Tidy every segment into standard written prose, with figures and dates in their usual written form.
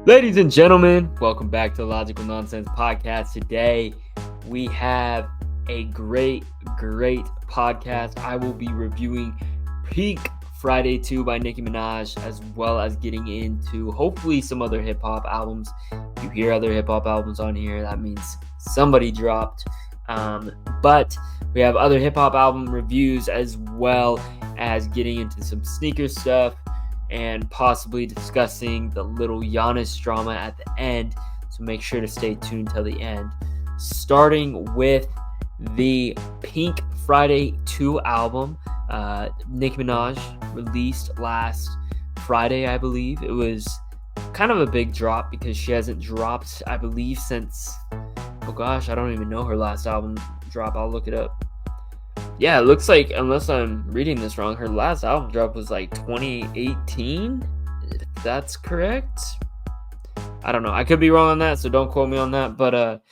Ladies and gentlemen, welcome back to the Logical Nonsense Podcast. Today, we have a great podcast. I will be reviewing Peak Friday 2 by Nicki Minaj, as well as getting into hopefully some other hip hop albums. If you hear other hip hop albums on here, that means somebody dropped. But we have other hip hop album reviews, as well as getting into some sneaker stuff and possibly discussing the little Giannis drama at the end. So make sure to stay tuned till the end. Starting with the Pink Friday 2 album, Nicki Minaj released last Friday, I believe. It was kind of a big drop because she hasn't dropped, I believe, since, oh gosh, I don't even know her last album drop. I'll look it up. Yeah, it looks like, unless I'm reading this wrong, her last album drop was like 2018, if that's correct. I don't know. I could be wrong on that, so don't quote me on that. But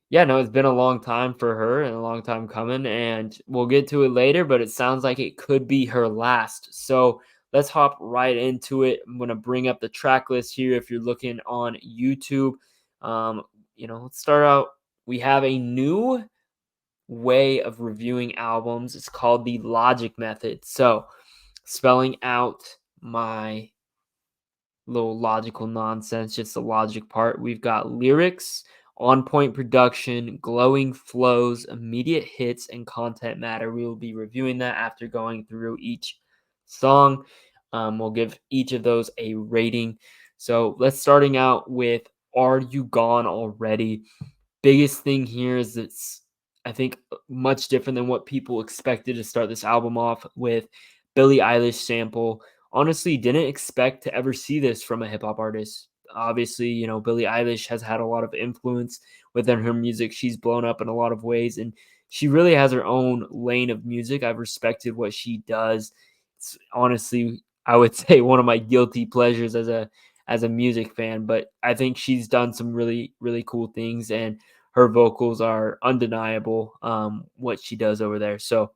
yeah, no, it's been a long time for her and a long time coming, and we'll get to it later, but it sounds like it could be her last. So let's hop right into it. I'm going to bring up the track list here if you're looking on YouTube. Let's start out. We have a new way of reviewing albums. It's called the logic method. So, spelling out my little logical nonsense, just the logic part. We've got lyrics, on point production, glowing flows, immediate hits, and content matter. We will be reviewing that after going through each song. We'll give each of those a rating. So, let's starting out with Are You Gone Already? Biggest thing here is it's, I think, much different than what people expected to start this album off with. Billie Eilish sample. Honestly, didn't expect to ever see this from a hip hop artist. Obviously, Billie Eilish has had a lot of influence within her music. She's blown up in a lot of ways, and she really has her own lane of music. I've respected what she does. It's honestly, I would say, one of my guilty pleasures as a music fan, but I think she's done some really, really cool things, and her vocals are undeniable, what she does over there. So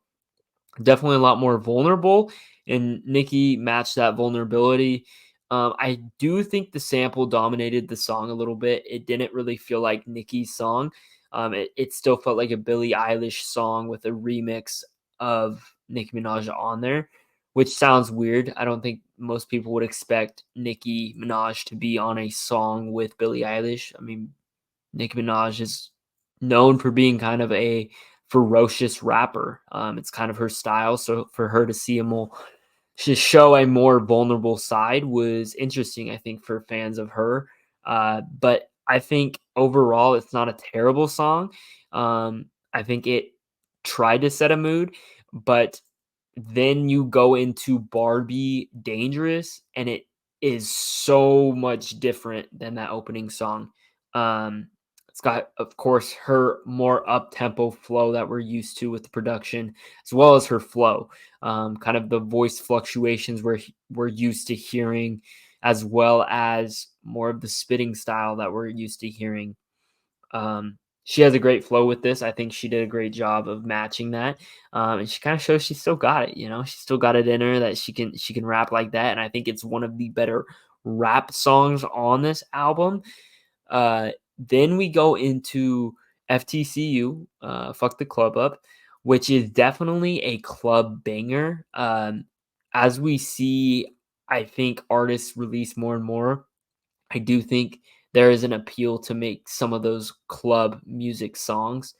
definitely a lot more vulnerable, and Nicki matched that vulnerability. I do think the sample dominated the song a little bit. It didn't really feel like Nicki's song. It still felt like a Billie Eilish song with a remix of Nicki Minaj on there, which sounds weird. I don't think most people would expect Nicki Minaj to be on a song with Billie Eilish. I mean, Nicki Minaj is known for being kind of a ferocious rapper. It's kind of her style. So for her to see to show a more vulnerable side was interesting, I think, for fans of her. But I think overall, it's not a terrible song. I think it tried to set a mood, but then you go into Barbie Dangerous, and it is so much different than that opening song. Um, it's got, of course, her more up-tempo flow that we're used to with the production, as well as her flow. Kind of the voice fluctuations we're used to hearing, as well as more of the spitting style that we're used to hearing. She has a great flow with this. I think she did a great job of matching that, and she kind of shows she still got it. She still got it in her that she can rap like that, and I think it's one of the better rap songs on this album. Then we go into FTCU, Fuck the Club Up, which is definitely a club banger. As we see, I think artists release more and more. I do think there is an appeal to make some of those club music songs.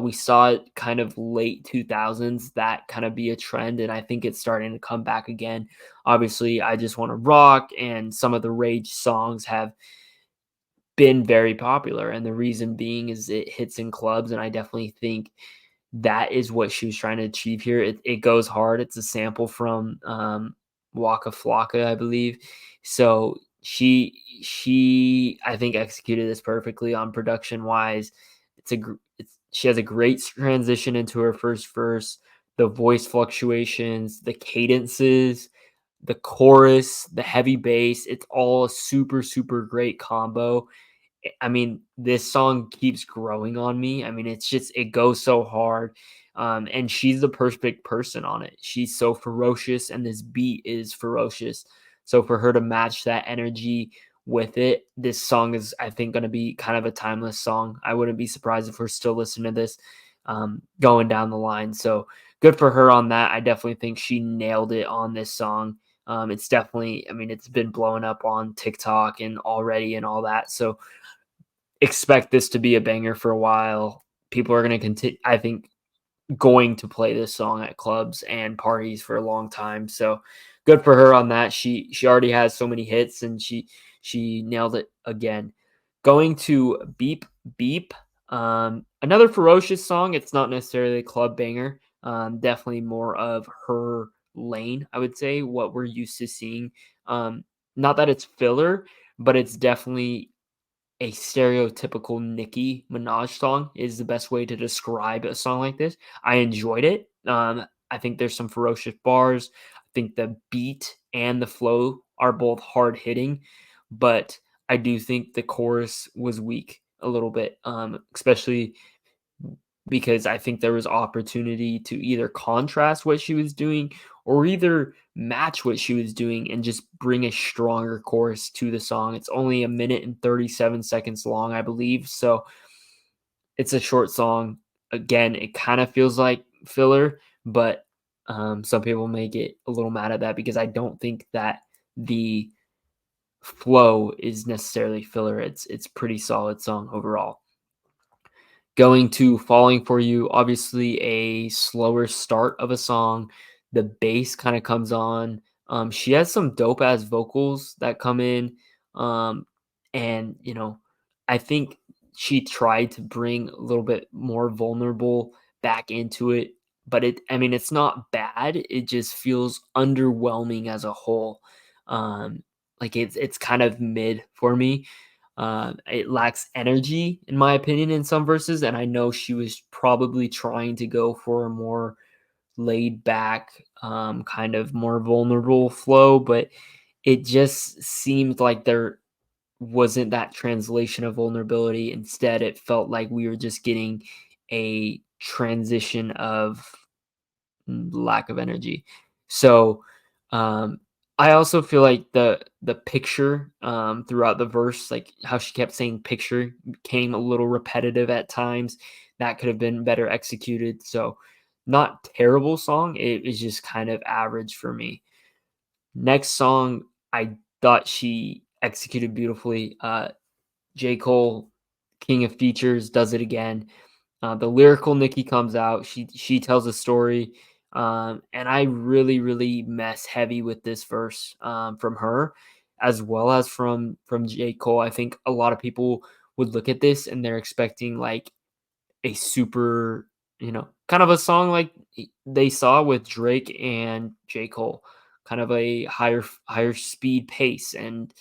We saw it kind of late 2000s, that kind of be a trend, and I think it's starting to come back again. Obviously, I Just Want to Rock and some of the Rage songs have been very popular, and the reason being is it hits in clubs, and I definitely think that is what she was trying to achieve here. It goes hard. It's a sample from Waka Flocka, I believe. So she I think executed this perfectly on production wise. She has a great transition into her first verse, the voice fluctuations, the cadences, the chorus, the heavy bass. It's all a super, super great combo. I mean, this song keeps growing on me. I mean, it goes so hard. And she's the perfect person on it. She's so ferocious, and this beat is ferocious. So for her to match that energy with it. This song is, I think, going to be kind of a timeless song. I wouldn't be surprised if we're still listening to this going down the line. So good for her on that. I definitely think she nailed it on this song. It's definitely, I mean, it's been blowing up on TikTok and already and all that. So expect this to be a banger for a while. People are going to continue, I think, going to play this song at clubs and parties for a long time. So good for her on that. She already has so many hits and she nailed it again. Going to Beep Beep. Another ferocious song. It's not necessarily a club banger. Definitely more of her lane, I would say, what we're used to seeing. Not that it's filler, but it's definitely a stereotypical Nicki Minaj song is the best way to describe a song like this. I enjoyed it. I think there's some ferocious bars. I think the beat and the flow are both hard hitting, but I do think the chorus was weak a little bit, especially because I think there was opportunity to either contrast what she was doing or either match what she was doing and just bring a stronger chorus to the song. It's only a minute and 37 seconds long, I believe. So it's a short song. Again, it kind of feels like filler, but some people may get a little mad at that because I don't think that the flow is necessarily filler. It's pretty solid song overall. Going to Falling for You, obviously a slower start of a song. The bass kind of comes on. She has some dope ass vocals that come in. Um, and, I think she tried to bring a little bit more vulnerable back into it. But I mean, it's not bad. It just feels underwhelming as a whole. Like it's kind of mid for me. It lacks energy, in my opinion, in some verses, and I know she was probably trying to go for a more laid back, kind of more vulnerable flow, but it just seemed like there wasn't that translation of vulnerability. Instead, it felt like we were just getting a transition of lack of energy. So, um, I also feel like the picture throughout the verse, like how she kept saying picture, became a little repetitive at times. That could have been better executed. So, not terrible song. It was just kind of average for me. Next song, I thought she executed beautifully. J. Cole, King of Features, does it again. The lyrical Nicki comes out. She tells a story, and I really mess heavy with this verse from her, as well as from J Cole. I think a lot of people would look at this and they're expecting like a super, kind of a song like they saw with Drake and J Cole, kind of a higher speed pace and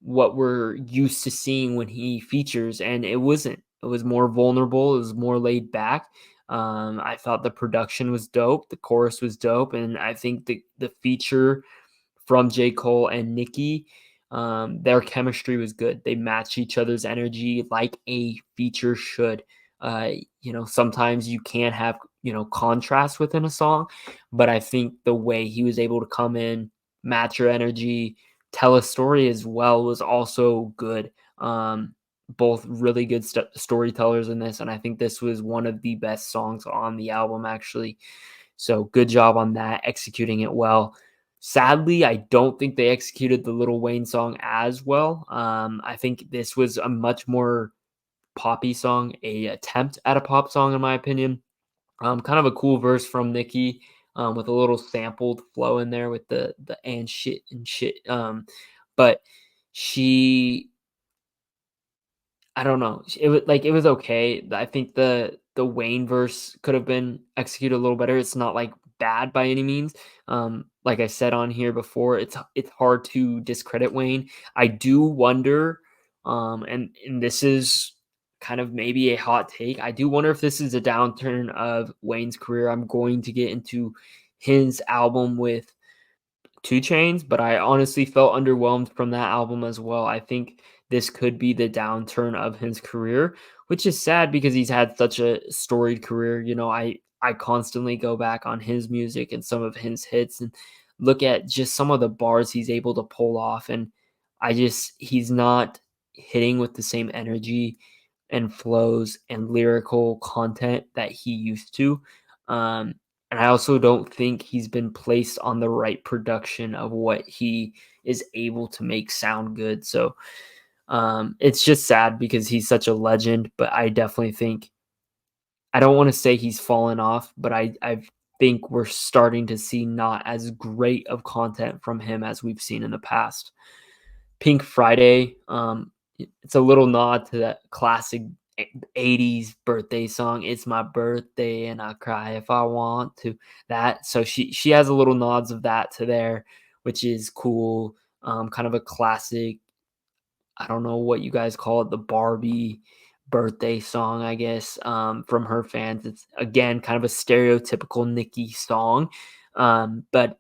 what we're used to seeing when he features, and it wasn't. It was more vulnerable. It was more laid back. I thought the production was dope. The chorus was dope, and I think the feature from J. Cole and Nicki, their chemistry was good. They match each other's energy like a feature should. Sometimes you can't have contrast within a song, but I think the way he was able to come in, match your energy, tell a story as well was also good. Both really good storytellers in this, and I think this was one of the best songs on the album, actually. So good job on that, executing it well. Sadly, I don't think they executed the Lil Wayne song as well. I think this was a much more poppy song, a attempt at a pop song, in my opinion. Kind of a cool verse from Nicki, with a little sampled flow in there with the and shit and shit. But she, I don't know. It was okay. I think the Wayne verse could have been executed a little better. It's not like bad by any means. Like I said on here before, it's hard to discredit Wayne. I do wonder, and this is kind of maybe a hot take. I do wonder if this is a downturn of Wayne's career. I'm going to get into his album with 2 Chains, but I honestly felt underwhelmed from that album as well. I think this could be the downturn of his career, which is sad because he's had such a storied career. I constantly go back on his music and some of his hits and look at just some of the bars he's able to pull off. And he's not hitting with the same energy and flows and lyrical content that he used to. Um, and I also don't think he's been placed on the right production of what he is able to make sound good. So it's just sad because he's such a legend, but I definitely think I don't want to say he's fallen off, but I think we're starting to see not as great of content from him as we've seen in the past. Pink Friday, it's a little nod to that classic 80s birthday song. It's my birthday and I cry if I want to. That so she has a little nods of that to there, which is cool. Kind of a classic. I don't know what you guys call it, the Barbie birthday song, I guess, from her fans. It's again kind of a stereotypical Nicki song, but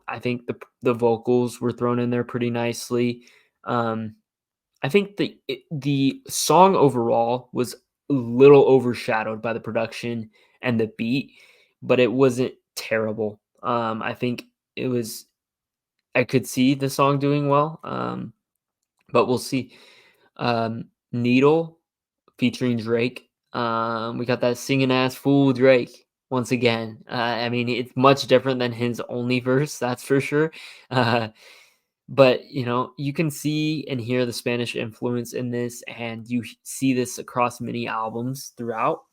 I think the vocals were thrown in there pretty nicely. Um, I think the song overall was a little overshadowed by the production and the beat, but it wasn't terrible. I think it was. I could see the song doing well, but we'll see. Needle featuring Drake. We got that singing ass fool Drake once again. I mean, it's much different than his only verse, that's for sure. Uh, but you can see and hear the Spanish influence in this, and you see this across many albums throughout.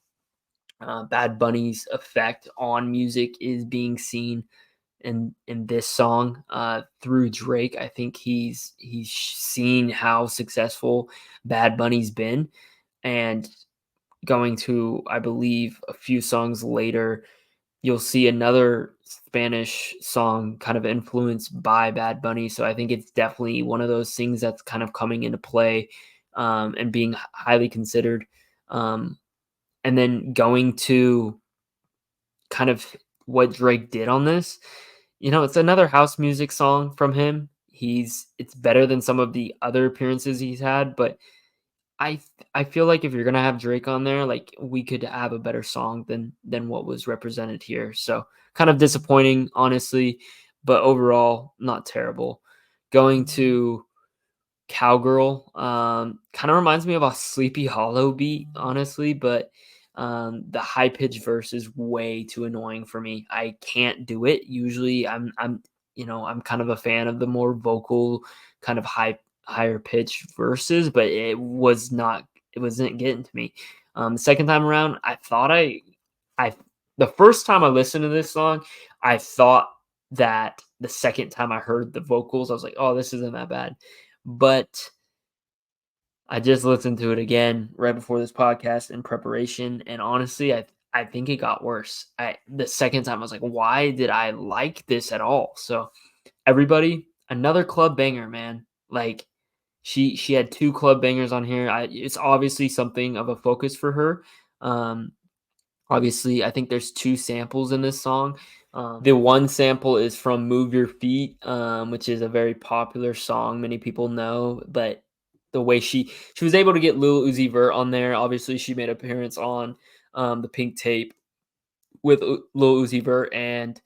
Bad Bunny's effect on music is being seen in this song through Drake. I think he's seen how successful Bad Bunny's been, and going to, I believe, a few songs later, you'll see another Spanish song kind of influenced by Bad Bunny. So I think it's definitely one of those things that's kind of coming into play and being highly considered. Um, and then going to kind of what Drake did on this, it's another house music song from him. It's better than some of the other appearances he's had, but I feel like if you're gonna have Drake on there, like we could have a better song than what was represented here. So kind of disappointing, honestly, but overall not terrible. Going to Cowgirl, kind of reminds me of a Sleepy Hollow beat, honestly, but the high pitched verse is way too annoying for me. I can't do it. Usually, I'm kind of a fan of the more vocal, kind of higher pitched verses, but it wasn't getting to me. The second time around, I, the first time I listened to this song, I thought that the second time I heard the vocals, I was like, oh, this isn't that bad. But I just listened to it again right before this podcast in preparation, and honestly, I think it got worse. The second time I was like, why did I like this at all? So everybody, another club banger, man. Like she had two club bangers on here. It's obviously something of a focus for her. Um, Obviously, I think there's two samples in this song. The one sample is from Move Your Feet, which is a very popular song many people know, but the way she was able to get Lil Uzi Vert on there. Obviously, she made an appearance on the Pink Tape with Lil Uzi Vert, and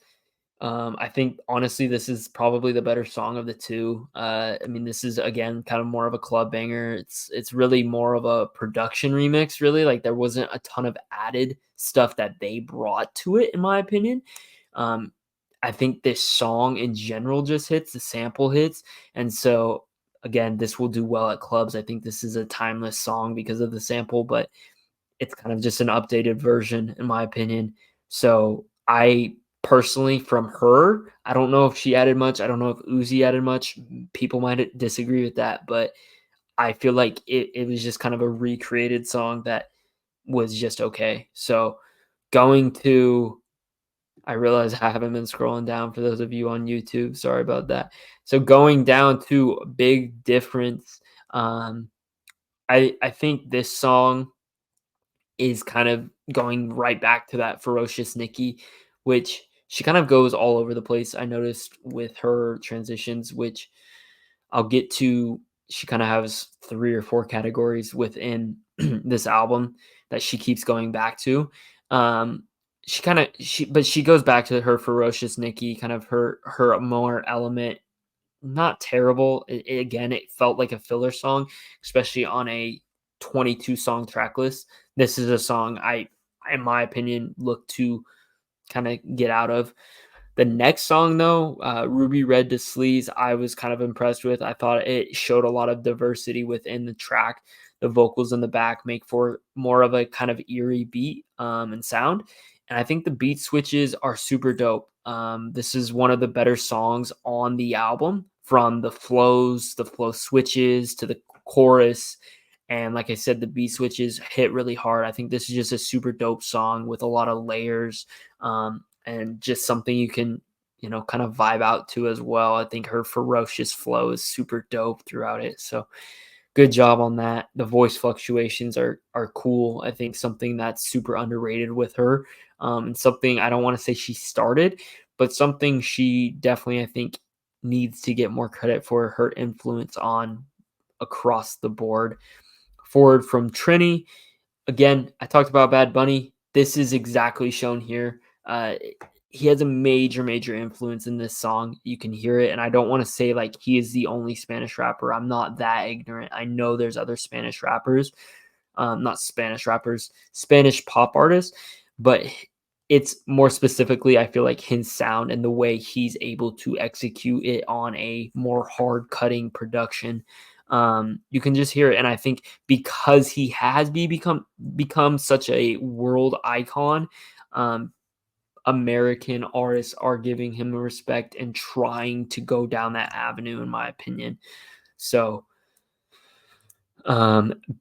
I think honestly, this is probably the better song of the two. I mean, this is again kind of more of a club banger. It's really more of a production remix. Really, like there wasn't a ton of added stuff that they brought to it, in my opinion. Um, I think this song in general just hits. The sample hits, and so again, this will do well at clubs. I think this is a timeless song because of the sample, but it's kind of just an updated version, in my opinion. So I personally, from her, I don't know if she added much. I don't know if Uzi added much. People might disagree with that, but I feel like it was just kind of a recreated song that was just okay. So going to, I realize I haven't been scrolling down for those of you on YouTube. Sorry about that. So going down to Big Difference. Um, I think this song is kind of going right back to that ferocious Nicki, which she kind of goes all over the place. I noticed with her transitions, which I'll get to. She kind of has 3 or 4 categories within this album that she keeps going back to. Um, but she goes back to her ferocious Nicki, kind of her more element not terrible. Again, it felt like a filler song, especially on a 22 song track list. This is a song in my opinion, look to kind of get out of. The next song, though, Ruby Red to Sleaze, I was kind of impressed with. I thought it showed a lot of diversity within the track. The vocals in the back make for more of a kind of eerie beat and sound. And I think the beat switches are super dope. This is one of the better songs on the album, from the flows, the flow switches to the chorus. And like I said, the beat switches hit really hard. I think this is just a super dope song with a lot of layers, and just something you can, kind of vibe out to as well. I think her ferocious flow is super dope throughout it. So good job on that. The voice fluctuations are cool. I think something that's super underrated with her, and something I don't want to say she started, but something she definitely, I think, needs to get more credit for her influence on across the board. Forward from Trini. Again, I talked about Bad Bunny. This is exactly shown here. He has a major, major influence in this song. You can hear it. And I don't want to say like he is the only Spanish rapper. I'm not that ignorant. I know there's other Spanish rappers, not Spanish rappers, Spanish pop artists, but it's more specifically, I feel like his sound and the way he's able to execute it on a more hard cutting production. You can just hear it. And I think because he has become such a world icon, um, American artists are giving him respect and trying to go down that avenue, in my opinion. So,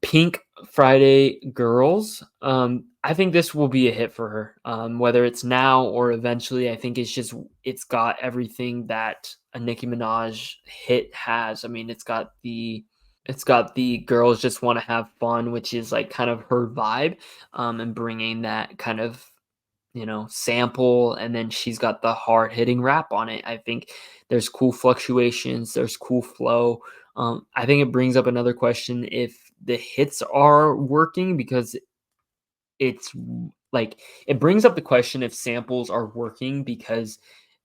Pink Friday Girls. I think this will be a hit for her. Whether it's now or eventually, I think it's got everything that a Nicki Minaj hit has. I mean, it's got the girls just want to have fun, which is like kind of her vibe, and bringing that kind of, sample, and then she's got the hard hitting rap on it. I think there's cool fluctuations, there's cool flow. I think it brings up another question if the hits are working, because it's like it brings up the question if samples are working because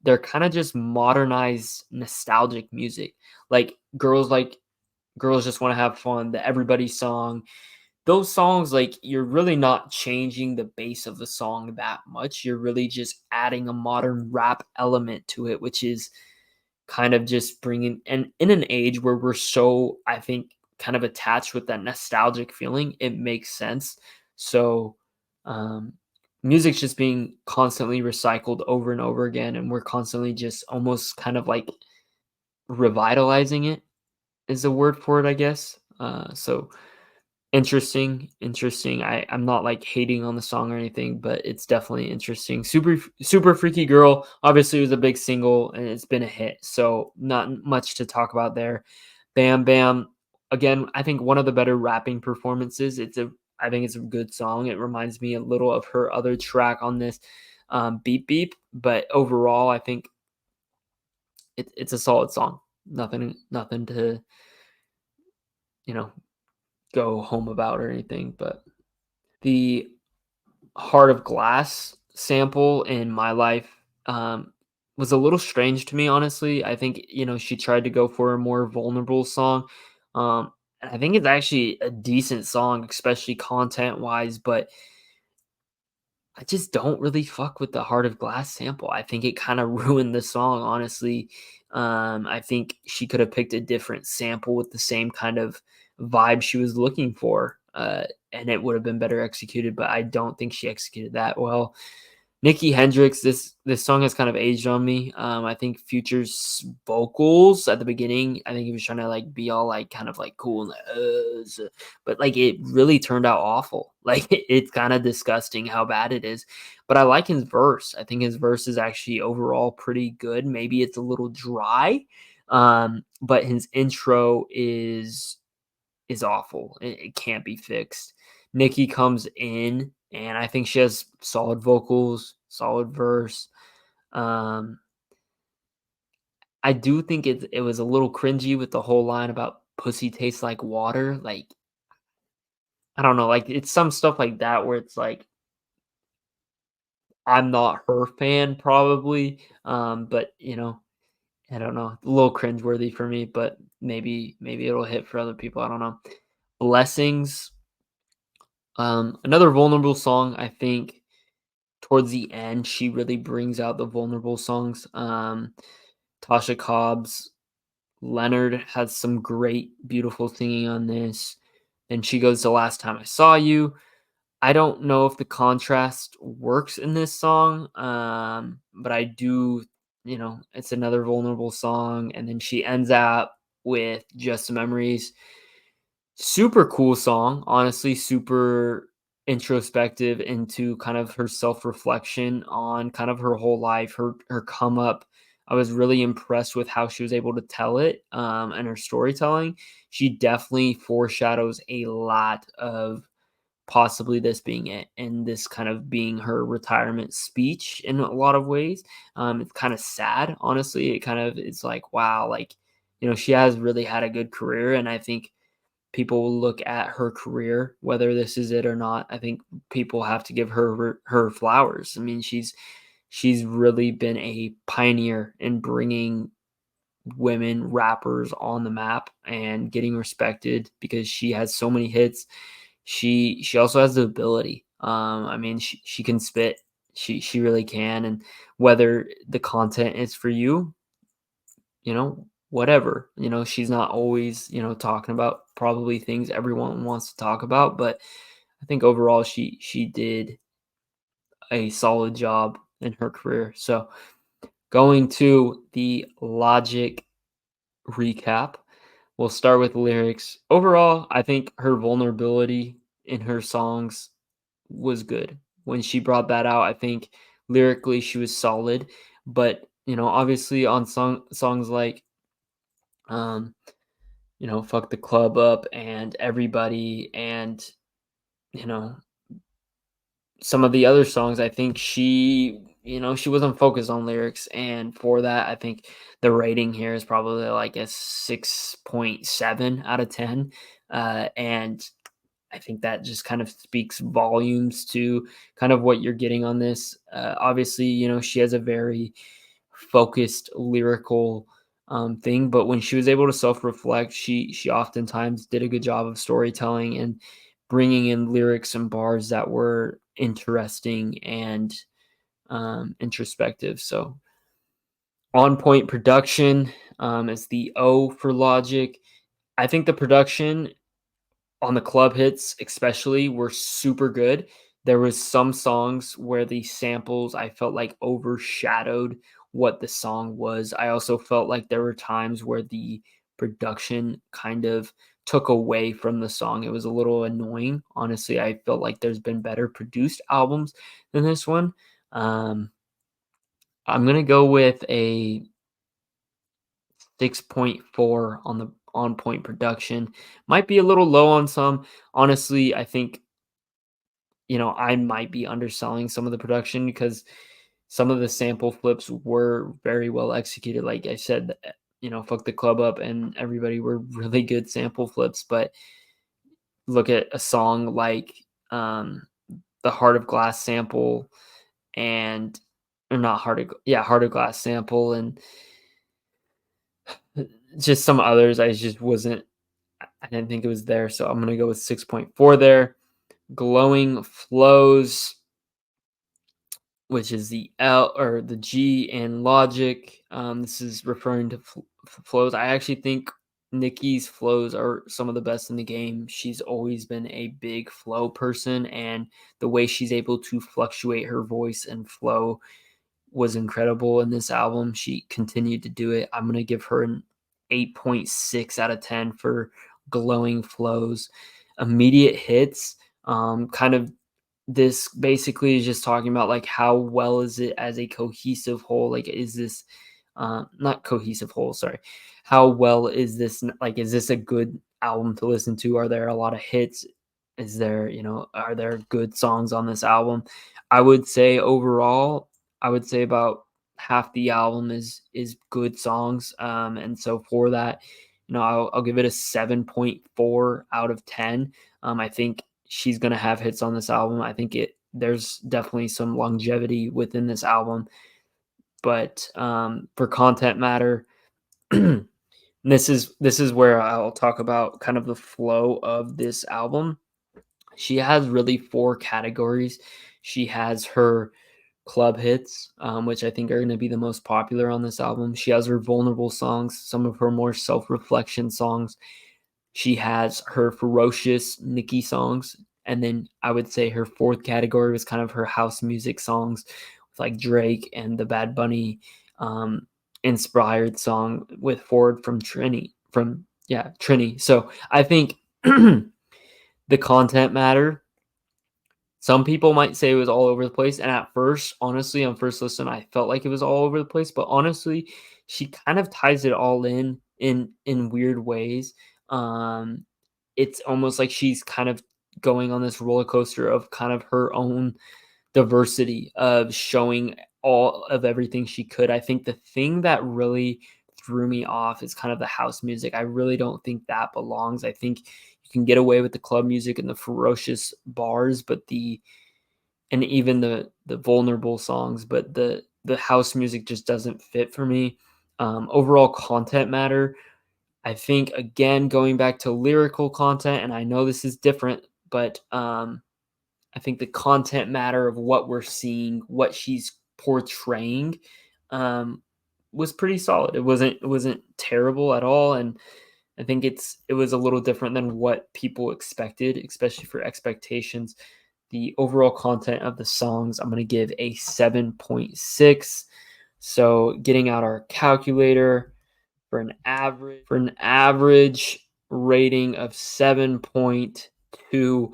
they're kind of just modernized nostalgic music. Like girls just want to have fun, the everybody song, those songs, like, you're really not changing the base of the song that much. You're really just adding a modern rap element to it, which is kind of just bringing, and in an age where we're so, I think, kind of attached with that nostalgic feeling, it makes sense. So, um, music's just being constantly recycled over and over again, and we're constantly just almost kind of like revitalizing it is a word for it, I guess. So interesting, interesting. I'm not like hating on the song or anything, but it's definitely interesting. Super freaky girl. Obviously, it was a big single and it's been a hit, so not much to talk about there. Bam Bam. Again, I think one of the better rapping performances. I think it's a good song. It reminds me a little of her other track on this, Beep Beep. But overall, I think it's a solid song. Nothing to, you know go home about or anything. But the Heart of Glass sample in My Life, was a little strange to me, honestly. I think, she tried to go for a more vulnerable song. And I think it's actually a decent song, especially content wise, but I just don't really fuck with the Heart of Glass sample. I think it kind of ruined the song, honestly. I think she could have picked a different sample with the same kind of vibe she was looking for, and it would have been better executed, but I don't think she executed that well. Nikki Hendrix, this song has kind of aged on me. I think Future's vocals at the beginning, I think he was trying to like be all like kind of like cool and but like it really turned out awful. Like it's kind of disgusting how bad it is. But I like his verse. I think his verse is actually overall pretty good. Maybe it's a little dry, but his intro is awful. It can't be fixed. Nikki comes in, and I think she has solid vocals, solid verse. Um, I do think it was a little cringy with the whole line about pussy tastes like water. Like, I don't know, like it's some stuff like that where it's like I'm not her fan probably. But I don't know, a little cringeworthy for me, but maybe it'll hit for other people. I don't know. Blessings, another vulnerable song. I think towards the end, she really brings out the vulnerable songs. Tasha Cobbs, Leonard has some great, beautiful singing on this. Then she goes, "The Last Time I Saw You." I don't know if the contrast works in this song, but I do, it's another vulnerable song. And then she ends up with Just Memories. Super cool song, honestly, super introspective into kind of her self-reflection on kind of her whole life, her come up. I was really impressed with how she was able to tell it, and her storytelling. She definitely foreshadows a lot of possibly this being it and this kind of being her retirement speech in a lot of ways. It's kind of sad, honestly. It kind of it's like, wow, like, she has really had a good career, and I think people will look at her career, whether this is it or not. I think people have to give her flowers. I mean, she's really been a pioneer in bringing women rappers on the map and getting respected because she has so many hits. She also has the ability. I mean, she can spit. She really can. And whether the content is for you, whatever. She's not always, talking about probably things everyone wants to talk about, but I think overall she did a solid job in her career. So going to the Logic recap, we'll start with lyrics. Overall, I think her vulnerability in her songs was good. When she brought that out, I think lyrically she was solid, but obviously on songs like um Fuck the Club Up and Everybody and, you know, some of the other songs, I think she wasn't focused on lyrics. And for that, I think the rating here is probably like a 6.7 out of 10. And I think that just kind of speaks volumes to kind of what you're getting on this. Obviously, she has a very focused lyrical thing, but when she was able to self-reflect, she oftentimes did a good job of storytelling and bringing in lyrics and bars that were interesting and introspective. So on point production is the O for Logic. I think the production on the club hits especially were super good. There was some songs where the samples I felt like overshadowed what the song was. I also felt like there were times where the production kind of took away from the song. It was a little annoying. Honestly, I felt like there's been better produced albums than this one. Um, I'm gonna go with a 6.4 on the on point production. Might be a little low on some. Honestly, I think I might be underselling some of the production because some of the sample flips were very well executed. Like I said, Fuck the Club Up and Everybody were really good sample flips. But look at a song like the Heart of Glass sample and or not Heart of Glass sample and just some others. I just wasn't. I didn't think it was there, so I'm gonna go with 6.4 there. Glowing Flows, which is the L or the G in Logic. This is referring to flows. I actually think Nicki's flows are some of the best in the game. She's always been a big flow person, and the way she's able to fluctuate her voice and flow was incredible in this album. She continued to do it. I'm going to give her an 8.6 out of 10 for Glowing Flows. Immediate hits, kind of this basically is just talking about like how well is it as a cohesive whole, like is this not cohesive whole, sorry, how well is this, like is this a good album to listen to? Are there a lot of hits? Is there, are there good songs on this album? I would say overall, I would say about half the album is good songs, and so for that, I'll give it a 7.4 out of 10. I think she's gonna have hits on this album. I think there's definitely some longevity within this album. But for content matter, This is where I'll talk about kind of the flow of this album. She has really 4 categories. She has her club hits, which I think are gonna be the most popular on this album. She has her vulnerable songs, some of her more self-reflection songs. She has her ferocious Nicki songs, and then I would say her 4th category was kind of her house music songs with, like, Drake and the Bad Bunny, um, inspired song with Forward from Trini. So, I think the content matter. Some people might say it was all over the place, and at first, honestly, on first listen, I felt like it was all over the place, but honestly, she kind of ties it all in weird ways. Um, it's almost like she's kind of going on this roller coaster of kind of her own diversity of showing all of everything she could. I think the thing that really threw me off is kind of the house music. I really don't think that belongs. I think you can get away with the club music and the ferocious bars, but and even the vulnerable songs, but the house music just doesn't fit for me. Overall content matter. I think again going back to lyrical content, and I know this is different, but I think the content matter of what we're seeing, what she's portraying, um, was pretty solid. It wasn't terrible at all, and I think it was a little different than what people expected, especially for expectations. The overall content of the songs, I'm gonna give a 7.6. So getting out our calculator for an average rating of 7.2.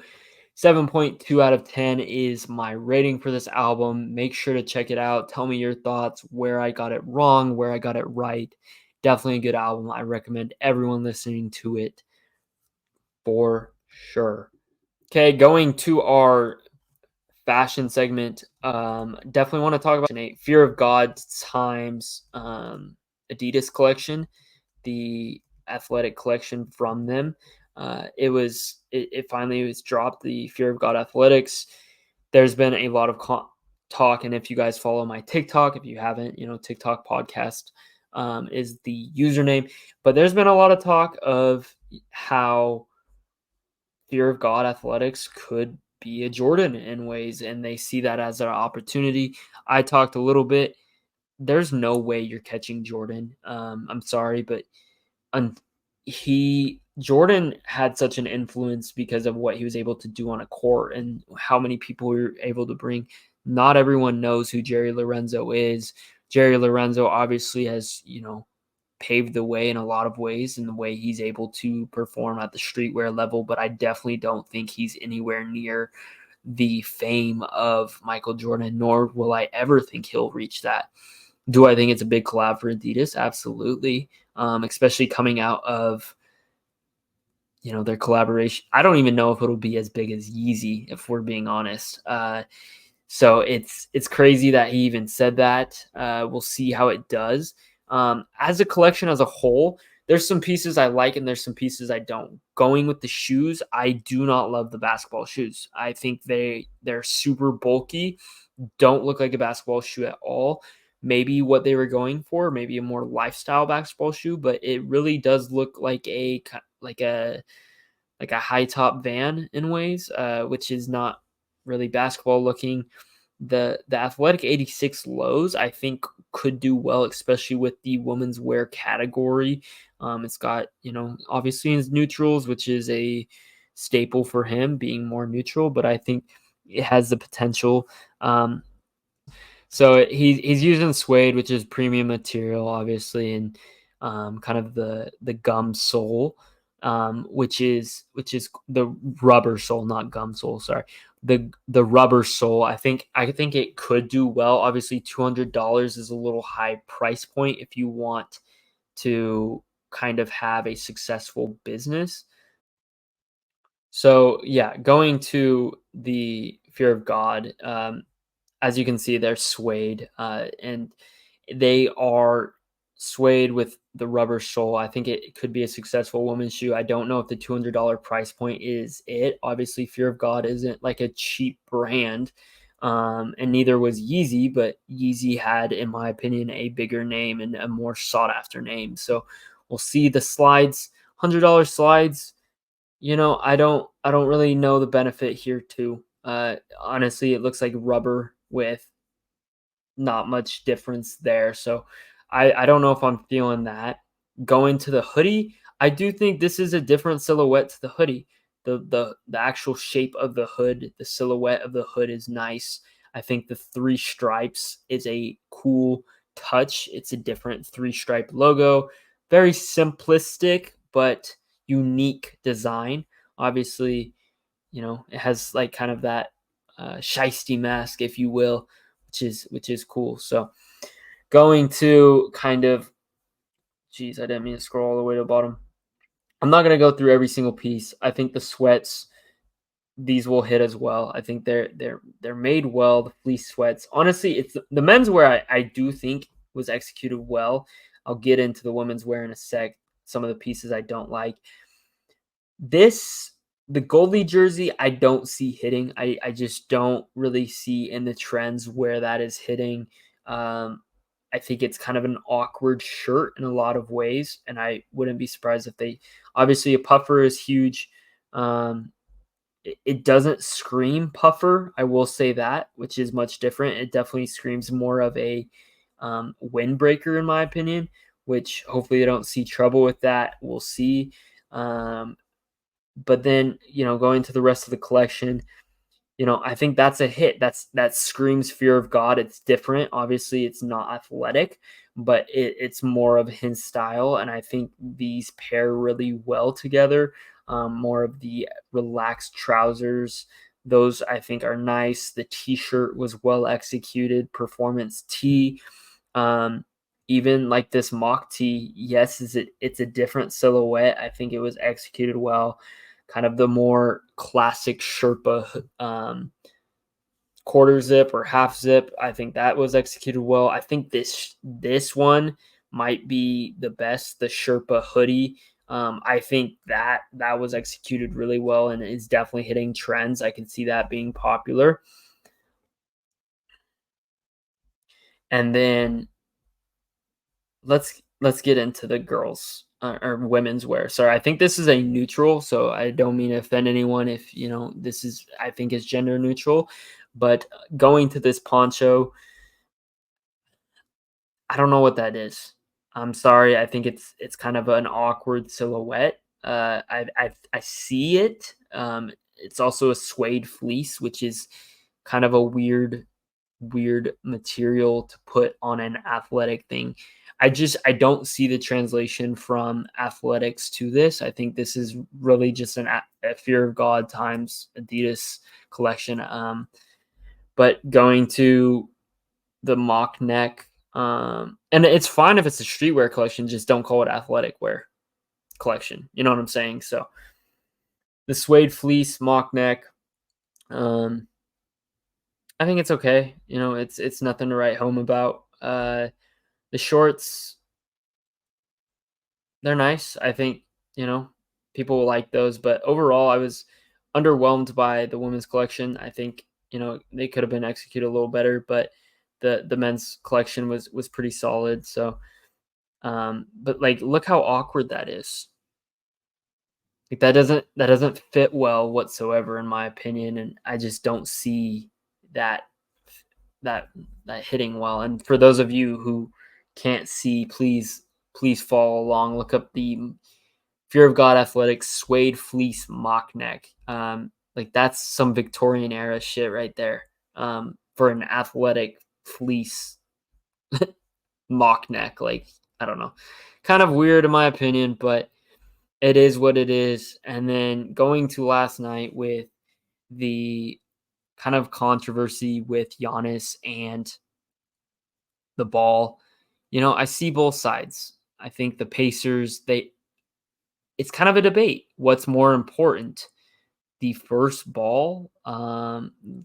7.2 out of 10 is my rating for this album. Make sure to check it out. Tell me your thoughts, where I got it wrong, where I got it right. Definitely a good album. I recommend everyone listening to it for sure. Okay, going to our fashion segment. Definitely want to talk about Fear of God times Adidas collection, the athletic collection from them. It finally was dropped, the Fear of God Athletics. There's been a lot of talk, and if you guys follow my TikTok, if you haven't, TikTok podcast is the username. But there's been a lot of talk of how Fear of God Athletics could be a Jordan in ways, and they see that as an opportunity. I talked a little bit. There's no way you're catching Jordan. I'm sorry, but un- Jordan had such an influence because of what he was able to do on a court and how many people we were able to bring. Not everyone knows who Jerry Lorenzo is. Jerry Lorenzo obviously has, paved the way in a lot of ways in the way he's able to perform at the streetwear level, but I definitely don't think he's anywhere near the fame of Michael Jordan, nor will I ever think he'll reach that. Do I think it's a big collab for Adidas? Absolutely. Especially coming out of their collaboration. I don't even know if it'll be as big as Yeezy, if we're being honest. So it's crazy that he even said that. We'll see how it does. As a collection as a whole, there's some pieces I like and there's some pieces I don't. Going with the shoes, I do not love the basketball shoes. I think they're super bulky, don't look like a basketball shoe at all. Maybe what they were going for, maybe a more lifestyle basketball shoe, but it really does look like a like a high top van in ways, which is not really basketball looking. The Athletic 86 lows I think could do well, especially with the women's wear category. It's got obviously his neutrals, which is a staple for him being more neutral, but I think it has the potential. So he's using suede, which is premium material, obviously, and kind of the gum sole, which is the rubber sole, not gum sole. Sorry, the rubber sole. I think it could do well. Obviously, $200 is a little high price point if you want to kind of have a successful business. So yeah, going to the Fear of God. As you can see, they're suede, and they are suede with the rubber sole. I think it could be a successful women's shoe. I don't know if the $200 price point is it. Obviously, Fear of God isn't like a cheap brand. And neither was Yeezy, but Yeezy had, in my opinion, a bigger name and a more sought after name. So we'll see the slides, $100 slides. I don't really know the benefit here too. Honestly, it looks like rubber with not much difference there. So I don't know if I'm feeling that. Going to the hoodie, I do think this is a different silhouette to the hoodie. The actual shape of the hood, the silhouette of the hood is nice. I think the three stripes is a cool touch. It's a different three stripe logo. Very simplistic but unique design. Obviously, it has like kind of that shiesty mask, if you will, which is cool. So going to kind of, geez, I didn't mean to scroll all the way to the bottom. I'm not gonna go through every single piece. I think the sweats, these will hit as well. I think they're made well. The fleece sweats. Honestly, it's the men's wear. I do think was executed well. I'll get into the women's wear in a sec. Some of the pieces I don't like. This the Goldie jersey I don't see hitting. I just don't really see in the trends where that is hitting. I think it's kind of an awkward shirt in a lot of ways, and I wouldn't be surprised if they obviously a puffer is huge. It doesn't scream puffer, I will say that, which is much different. It definitely screams more of a windbreaker in my opinion, which hopefully they don't see trouble with that. We'll see. But then, going to the rest of the collection, I think that's a hit. That screams fear of God. It's different. Obviously, it's not athletic, but it's more of his style, and I think these pair really well together. More of the relaxed trousers, those I think are nice. The t-shirt was well executed. Performance tee, um, even like this mock tee. Yes, it's a different silhouette. I think it was executed well. Kind of the more classic Sherpa quarter zip or half zip. I think that was executed well. I think this one might be the best, the Sherpa hoodie. I think that was executed really well and is definitely hitting trends. I can see that being popular. And then let's get into the girls or women's wear. Sorry, I think this is a neutral, so I don't mean to offend anyone if this is I think is gender neutral, but going to this poncho, I don't know what that is. I'm sorry. I think it's kind of an awkward silhouette. I see it. It's also a suede fleece, which is kind of a weird material to put on an athletic thing. I don't see the translation from athletics to this. I think this is really just a fear of God times Adidas collection. But going to the mock neck, and it's fine if it's a streetwear collection. Just don't call it athletic wear collection. You know what I'm saying? So the suede fleece mock neck. Um, I think it's okay. It's nothing to write home about. The shorts, they're nice. I think, people will like those, but overall I was underwhelmed by the women's collection. I think, they could have been executed a little better, but the men's collection was pretty solid. So but like look how awkward that is. Like that doesn't fit well whatsoever in my opinion, and I just don't see that that that hitting well. And for those of you who can't see, please follow along. Look up the Fear of God Athletics suede fleece mock neck. Like that's some Victorian era shit right there. For an athletic fleece mock neck, like I don't know, kind of weird in my opinion, but it is what it is. And then going to last night with the kind of controversy with Giannis and the ball. I see both sides. I think the Pacers, it's kind of a debate. What's more important? The first ball,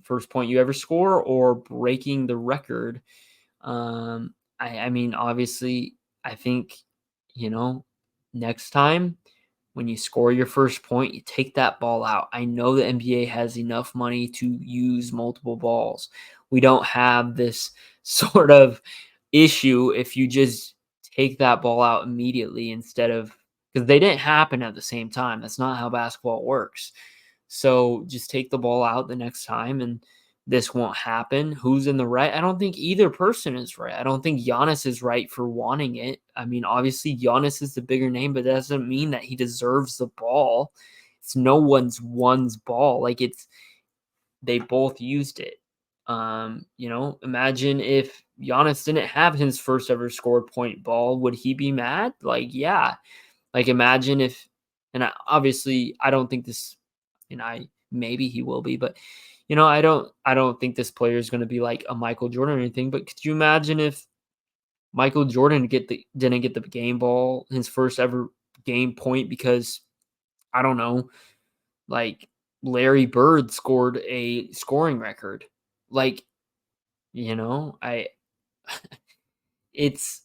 first point you ever score, or breaking the record? I mean, obviously, I think, next time when you score your first point, you take that ball out. I know the NBA has enough money to use multiple balls. We don't have this sort of issue if you just take that ball out immediately instead of, because they didn't happen at the same time. That's not how basketball works. So just take the ball out the next time and this won't happen. Who's in the right? I don't think either person is right. I don't think Giannis is right for wanting it. I mean, obviously Giannis is the bigger name, but that doesn't mean that he deserves the ball. It's no one's ball. Like, it's, they both used it. Imagine if Giannis didn't have his first ever scored point ball, would he be mad? Like, yeah. Like, imagine if, and obviously I don't think this, and maybe he will be, but I don't think this player is going to be like a Michael Jordan or anything. But could you imagine if Michael Jordan didn't get the game ball, his first ever game point, because I don't know, like Larry Bird scored a scoring record. Like, I it's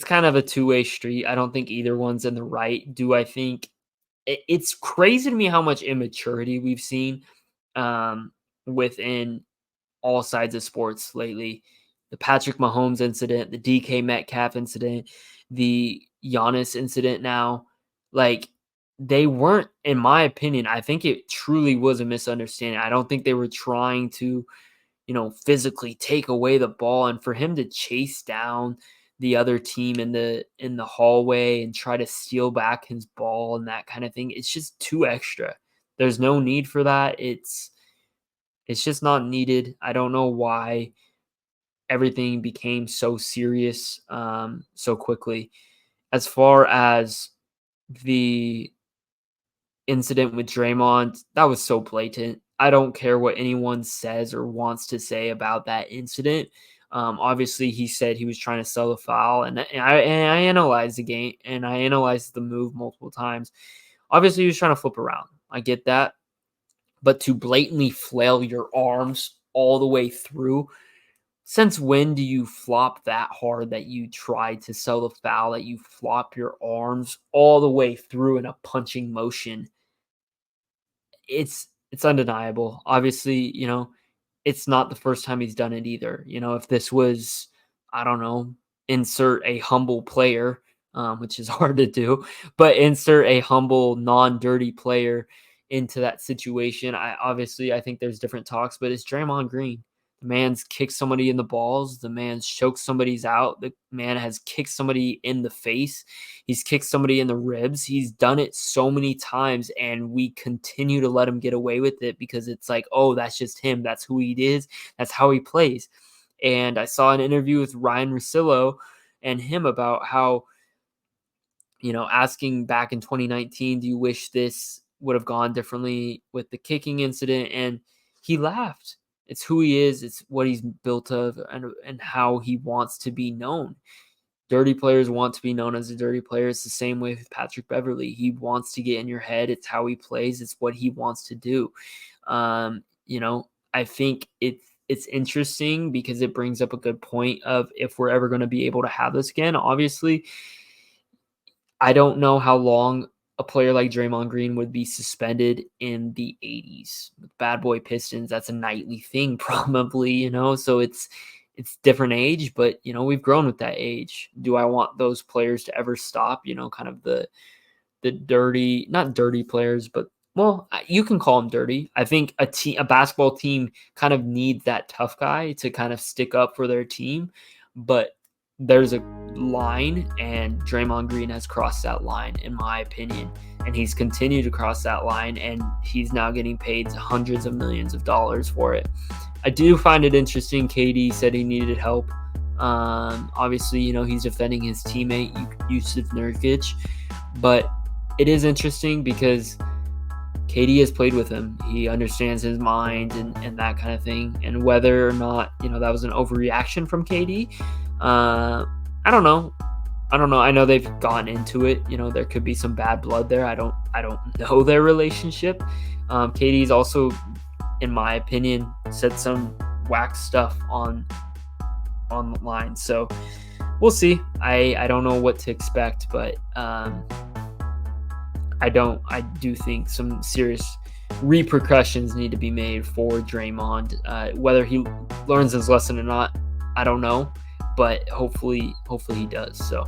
kind of a two-way street. I don't think either one's in the right. Do I think it's crazy to me how much immaturity we've seen within all sides of sports lately. The Patrick Mahomes incident, the DK Metcalf incident, the Giannis incident now. Like, they weren't, in my opinion, I think it truly was a misunderstanding. I don't think they were trying to, physically take away the ball, and for him to chase down the other team in the hallway and try to steal back his ball and that kind of thing, it's just too extra. There's no need for that. It's just not needed. I don't know why everything became so serious so quickly. As far as the incident with Draymond, that was so blatant. I don't care what anyone says or wants to say about that incident. Obviously, he said he was trying to sell the foul, and I analyzed the game and I analyzed the move multiple times. Obviously, he was trying to flip around. I get that, but to blatantly flail your arms all the way through. Since when do you flop that hard that you try to sell the foul, that you flop your arms all the way through in a punching motion? It's undeniable. Obviously, it's not the first time he's done it either. If this was, I don't know, insert a humble player, which is hard to do, but insert a humble, non-dirty player into that situation. I think there's different talks, but it's Draymond Green. The man's kicked somebody in the balls. The man's choked somebody's out. The man has kicked somebody in the face. He's kicked somebody in the ribs. He's done it so many times, and we continue to let him get away with it because it's like, oh, that's just him. That's who he is. That's how he plays. And I saw an interview with Ryan Russillo and him about how, asking back in 2019, do you wish this would have gone differently with the kicking incident? And he laughed. It's who he is. It's what he's built of, and how he wants to be known. Dirty players want to be known as a dirty player. It's the same way with Patrick Beverley. He wants to get in your head. It's how he plays. It's what he wants to do. I think it's interesting because it brings up a good point of if we're ever going to be able to have this again. Obviously, I don't know how long a player like Draymond Green would be suspended in the 80s. With Bad Boy Pistons, that's a nightly thing probably, so it's different age, but we've grown with that age. Do I want those players to ever stop, kind of the dirty, not dirty players, but well, you can call them dirty. I think a basketball team kind of needs that tough guy to kind of stick up for their team, but there's a line, and Draymond Green has crossed that line, in my opinion, and he's continued to cross that line, and he's now getting paid hundreds of millions of dollars for it. I do find it interesting. KD said he needed help. Obviously, he's defending his teammate Yusuf Nurkic, but it is interesting because KD has played with him. He understands his mind and that kind of thing. And whether or not, that was an overreaction from KD, I don't know. I know they've gone into it. There could be some bad blood there. I don't know their relationship. KD's also, in my opinion, said some whack stuff online. So we'll see. I don't know what to expect, but I I do think some serious repercussions need to be made for Draymond. Whether he learns his lesson or not, I don't know, but hopefully he does. So